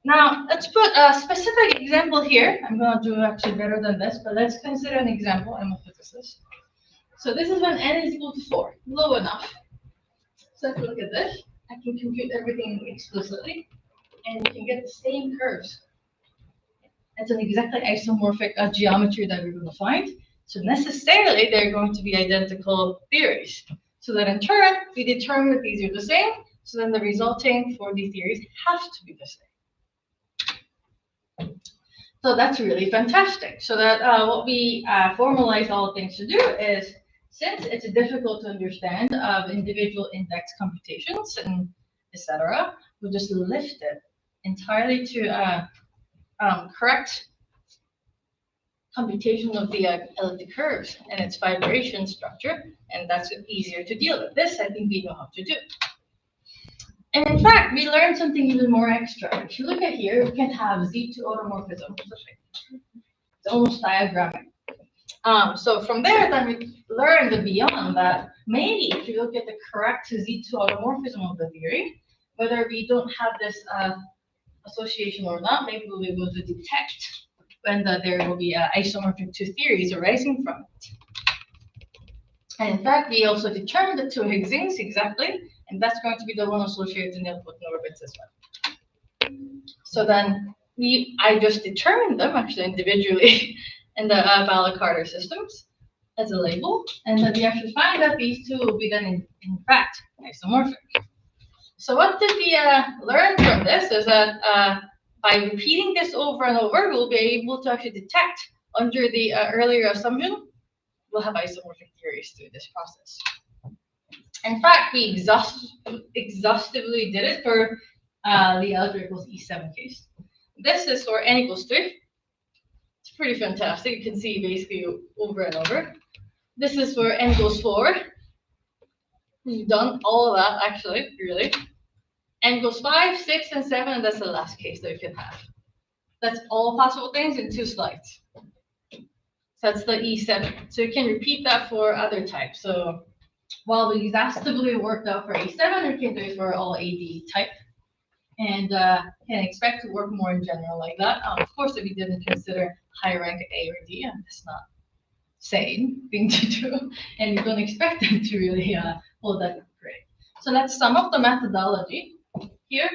[SPEAKER 2] Now, let's put a specific example here. I'm going to do actually better than this, but let's consider an example. I'm a physicist. So this is when n is equal to 4, low enough. So if you look at this, I can compute everything explicitly, and you can get the same curves. It's an exactly isomorphic geometry that we're going to find. So necessarily, they're going to be identical theories. So that in turn, we determine that these are the same. So then the resulting for these theories have to be the same. So that's really fantastic. So that what we formalize all things to do is, since it's difficult to understand individual index computations and etc., we'll just lift it entirely to correct computation of the elliptic curves and its vibration structure, and that's easier to deal with. This, I think we know how to do. And in fact, we learned something even more extra. If you look at here, we can have Z2 automorphism. It's almost diagrammatic. So from there, then we learned beyond that, maybe if you look at the correct Z2 automorphism of the theory, whether we don't have this association or not, maybe we'll be able to detect when there will be isomorphic two theories arising from it. And in fact, we also determined the two Higgsings exactly, and that's going to be the one associated to nilpotent orbits as well. So then I just determined them actually individually in the Ballard-Carter systems as a label, and then we actually find that these two will be then in fact isomorphic. So what did we learn from this is that by repeating this over and over, we'll be able to actually detect under the earlier assumption, we'll have isomorphic theories through this process. In fact, we exhaustively did it for the algebra equals E7 case. This is for n equals 3. It's pretty fantastic. You can see basically over and over. This is for n equals 4. We've done all of that actually, really. N equals 5, 6, and 7, and that's the last case that you can have. That's all possible things in 2 slides. So that's the E7. So you can repeat that for other types. So while we exhaustively worked out for E7, we can do it for all AD type. And can expect to work more in general like that. Of course, if we didn't consider high rank A or D, that's not sane thing to do. And you don't expect them to really hold that great. So let's sum up the methodology. Here,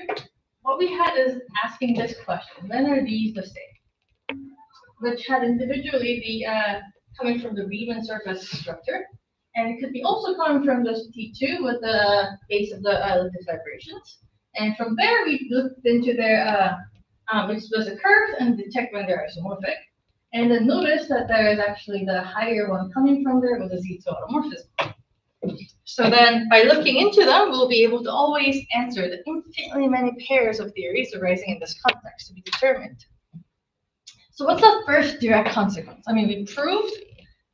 [SPEAKER 2] what we had is asking this question: when are these the same? Which had individually the coming from the Riemann surface structure, and it could be also coming from this T2 with the base of the elliptic vibrations. And from there, we looked into their explicit curves and detect when they're isomorphic. And then notice that there is actually the higher one coming from there with a Z2 automorphism. So then by looking into them, we'll be able to always answer the infinitely many pairs of theories arising in this context to be determined. So what's the first direct consequence? I mean, we proved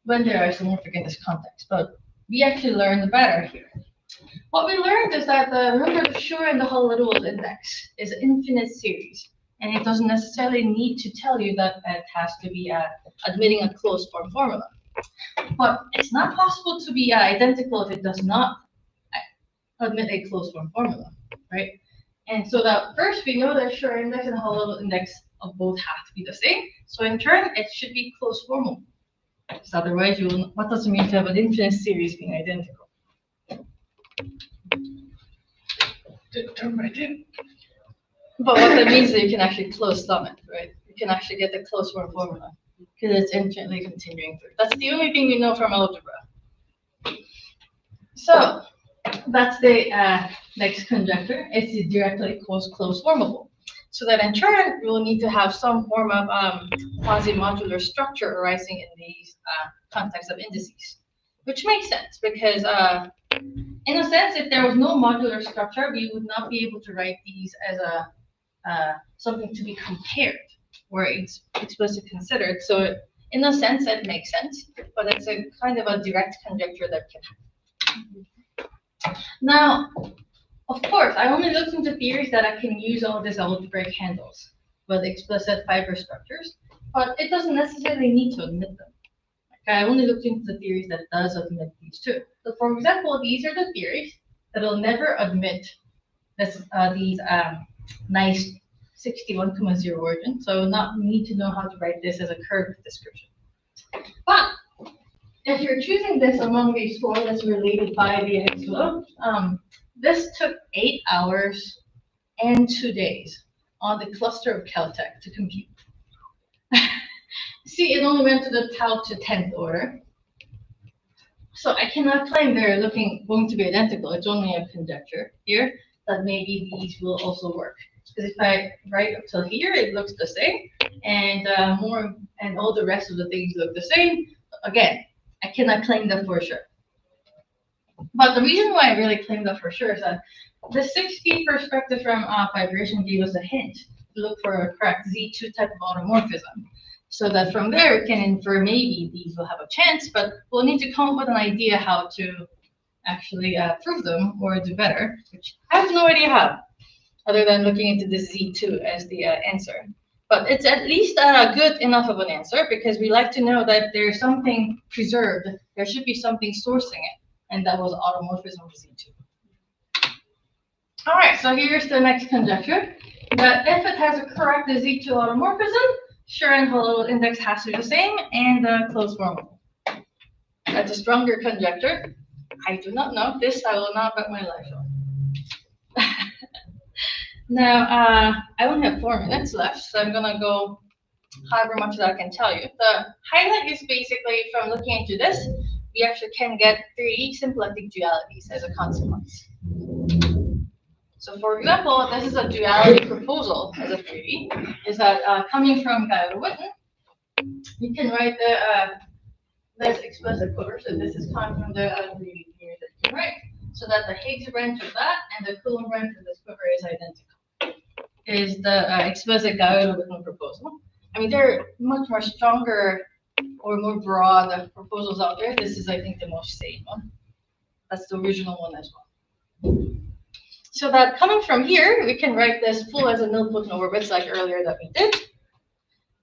[SPEAKER 2] when they're isomorphic in this context, but we actually learned better here. What we learned is that remember the Schur and the Hall-Littlewood index is an infinite series, and it doesn't necessarily need to tell you that it has to be admitting a closed form formula. But it's not possible to be identical if it does not admit a closed form formula, right? And so that first we know that Schur index and Hall-Littlewood index of both have to be the same. So in turn, it should be closed formal. Because otherwise, what does it mean to have an infinite series being identical? But what that means is that you can actually close sum it, right? You can actually get the closed form formula because it's infinitely continuing through. That's the only thing we know from algebra. So that's the next conjecture. It's directly closed formable. So that in turn, we will need to have some form of quasi-modular structure arising in these contexts of indices, which makes sense because in a sense, if there was no modular structure, we would not be able to write these as something to be compared or explicitly considered. So in a sense, it makes sense, but it's a kind of a direct conjecture that can happen. Now, of course, I only looked into theories that I can use all these algebraic handles with explicit fiber structures, but it doesn't necessarily need to admit them. I only looked into the theories that does admit these two. So for example, these are the theories that will never admit this, these nice 61,0 origin. So I will not need to know how to write this as a curved description. But if you're choosing this among these four that's related by the explode, this took 8 hours and 2 days on the cluster of Caltech to compute. See, it only went to the tau to 10th order. So I cannot claim they're going to be identical. It's only a conjecture here that maybe these will also work. Because if I write up till here, it looks the same, and all the rest of the things look the same. Again, I cannot claim that for sure. But the reason why I really claim that for sure is that the 6D perspective from vibration gave us a hint to look for a correct Z2 type of automorphism. So that from there we can infer maybe these will have a chance, but we'll need to come up with an idea how to actually prove them or do better, which I have no idea how, other than looking into the Z2 as the answer. But it's at least good enough of an answer because we like to know that there's something preserved. There should be something sourcing it, and that was automorphism of Z2. All right, so here's the next conjecture, that if it has a correct Z2 automorphism, Schur and Hall-Littlewood index has to be the same, and closed formable. That's a stronger conjecture. I do not know. This I will not bet my life on. Now, I only have 4 minutes left, so I'm going to go however much that I can tell you. The highlight is basically from looking into this, we actually can get 3 symplectic dualities as a consequence. So for example, this is a duality proposal as a theory, is that coming from Witten, you can write this explicit quiver, so this is coming from the theory that you can write, so that the Higgs branch of that and the Coulomb branch of this quiver is identical. Is the explicit Witten proposal. I mean, there are much more stronger or more broad proposals out there. This is, I think, the most sane one. That's the original one as well. So that coming from here, we can write this full as a nilpotent orbits like earlier that we did.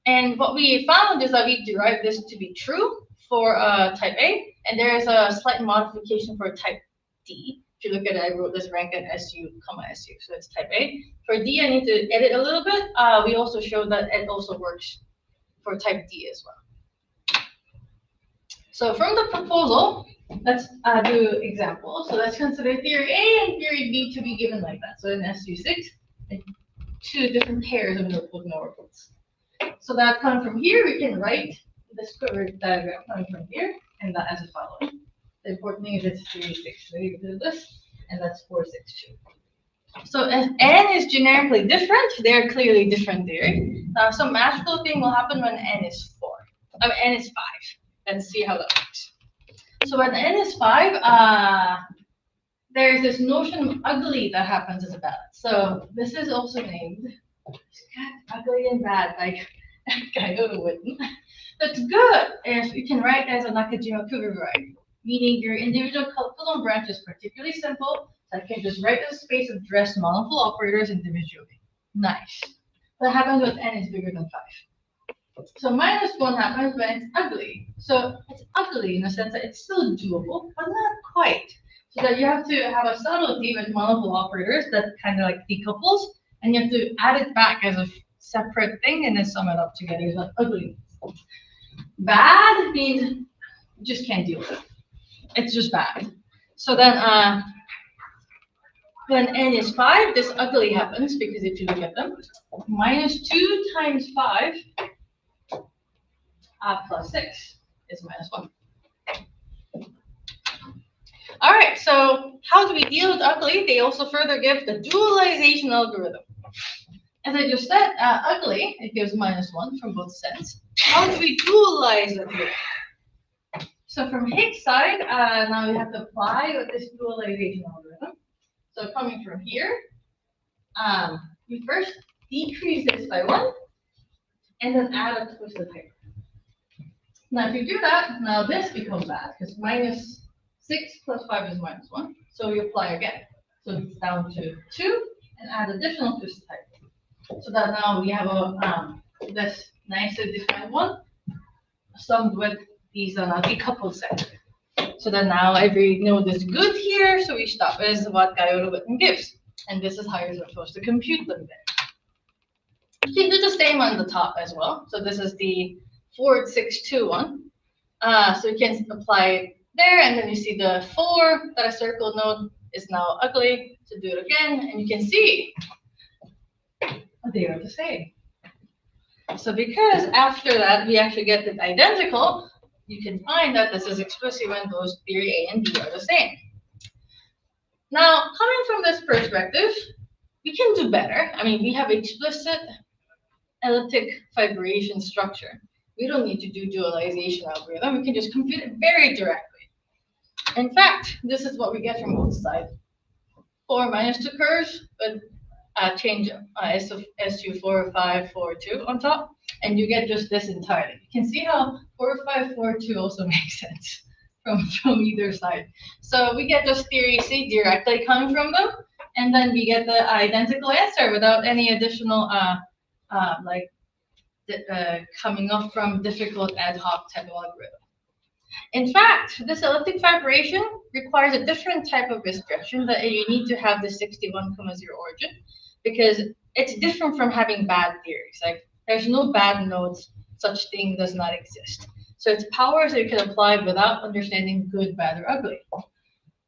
[SPEAKER 2] And what we found is that we derived this to be true for type A, and there is a slight modification for type D. If you look at it, I wrote this rank at SU, SU, so it's type A. For D, I need to edit a little bit. We also showed that it also works for type D as well. So from the proposal, let's do examples. So let's consider theory A and theory B to be given like that. So in SU6, 2 different pairs of nilpotent orbitals. So that coming from here, we can write this quiver diagram coming from here, and that as the following. The important thing is it's 3, 6. So you do this, and that's 4, 6, 2. So if n is generically different, they're clearly different theory. Now, some magical thing will happen when n is 4. n is 5. Let's see how that works. So when n is 5, there's this notion of ugly that happens as a balance. So this is also named ugly and bad, like Kyoto wouldn't. That's good if you can write as a Nakajima Kuga variety, meaning your individual Coulomb branch is particularly simple, so I can just write the space of dressed manifold operators individually. Nice. What happens when n is bigger than 5? So -1 happens when it's ugly. So it's ugly in the sense that it's still doable, but not quite. So that you have to have a subtlety with manifold operators that kind of like decouples, and you have to add it back as a separate thing and then sum it up together. It's like ugly. Bad means you just can't deal with it. It's just bad. So then when n is 5, this ugly happens because if you look at them, -2 times 5 plus 6 is -1. All right, so how do we deal with ugly? They also further give the dualization algorithm. As I just said, ugly, it gives -1 from both sets. How do we dualize it here? So from Higgs side, now we have to apply with this dualization algorithm. So coming from here, we first decrease this by 1, and then add a twisted hyper. Now if you do that, now this becomes bad, because -6 plus 5 is -1. So we apply again. So it's down to 2, and add additional twisted hyper. So that now we have a this nicely defined one, summed with these decoupled sets. So then now every node is good here, so we stop is what Kyoto gives. And this is how you're supposed to compute them then. You can do the same on the top as well. So this is the 462 one. So you can apply it there, and then you see the 4 that a circle node is now ugly. So do it again, and you can see they are the same. So because after that we actually get it identical, you can find that this is explicit when those theory A and B are the same. Now, coming from this perspective, we can do better. I mean, we have explicit elliptic fibration structure. We don't need to do dualization algorithm. We can just compute it very directly. In fact, this is what we get from both sides. 4 minus 2 curves, but change SU4, 5, 4, 2 on top, and you get just this entirely. You can see how 4, 5, 4, 2 also makes sense from either side. So we get just theory C directly coming from them, and then we get the identical answer without any additional coming up from difficult ad hoc type of algorithm. In fact, this elliptic fibration requires a different type of restriction that you need to have the 61,0 origin, because it's different from having bad theories. Like there's no bad nodes, such thing does not exist. So it's powers that you can apply without understanding good, bad, or ugly.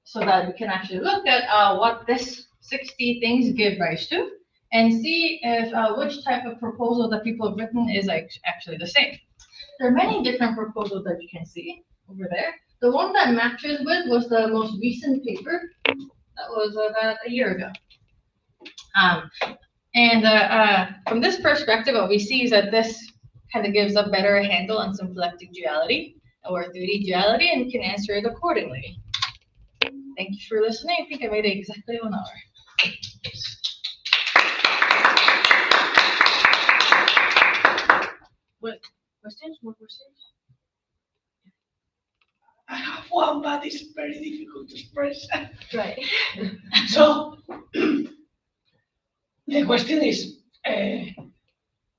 [SPEAKER 2] So that we can actually look at what this 60 things give rise to, and see if which type of proposal that people have written is actually the same. There are many different proposals that you can see over there. The one that matches with was the most recent paper that was about a year ago. From this perspective, what we see is that this kind of gives a better handle on symplectic duality or 3D duality, and can answer it accordingly. Thank you for listening. I think I made it exactly 1 hour. What questions? More questions?
[SPEAKER 3] I have one, but it's very difficult to express.
[SPEAKER 2] Right.
[SPEAKER 3] So, the question is,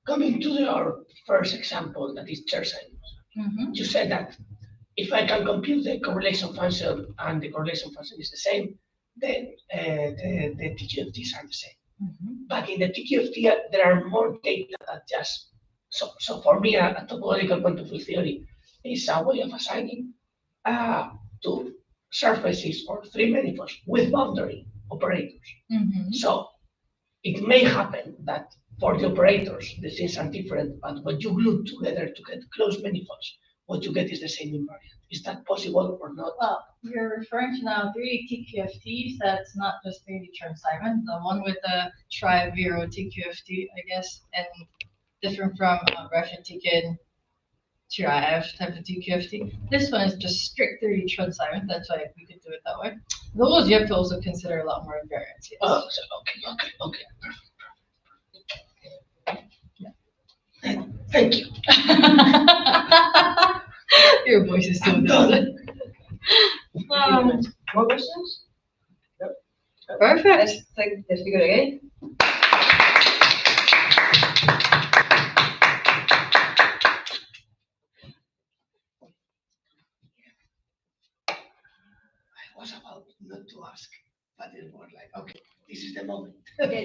[SPEAKER 3] coming to your first example, that is Chern-Simons. You said that if I can compute the correlation function and the correlation function is the same, then the TQFTs are the same. But in the TQFT, there are more data than just. So for me, a topological quantum field theory is a way of assigning to surfaces or 3 manifolds with boundary operators. So it may happen that for the operators, the things are different, but when you glue together to get closed manifolds, what you get is the same invariant. Is that possible or not?
[SPEAKER 2] Well, you're referring to now 3D TQFTs. That's not just 3D Chern-Simons. The one with the tri-vero TQFT, I guess, and different from Russian Tikin TRIF type of DQFT. This one is just strict theory Schur-Simon. That's why we could do it that way. Those you have to also consider a lot more invariants. Yes.
[SPEAKER 3] Oh, so, okay. Perfect. Thank you.
[SPEAKER 2] Your voice is so good.
[SPEAKER 1] More questions?
[SPEAKER 2] Perfect.
[SPEAKER 1] Let's take the figure again.
[SPEAKER 3] I was about not to ask, but it was like, okay, this is the moment.
[SPEAKER 1] Okay.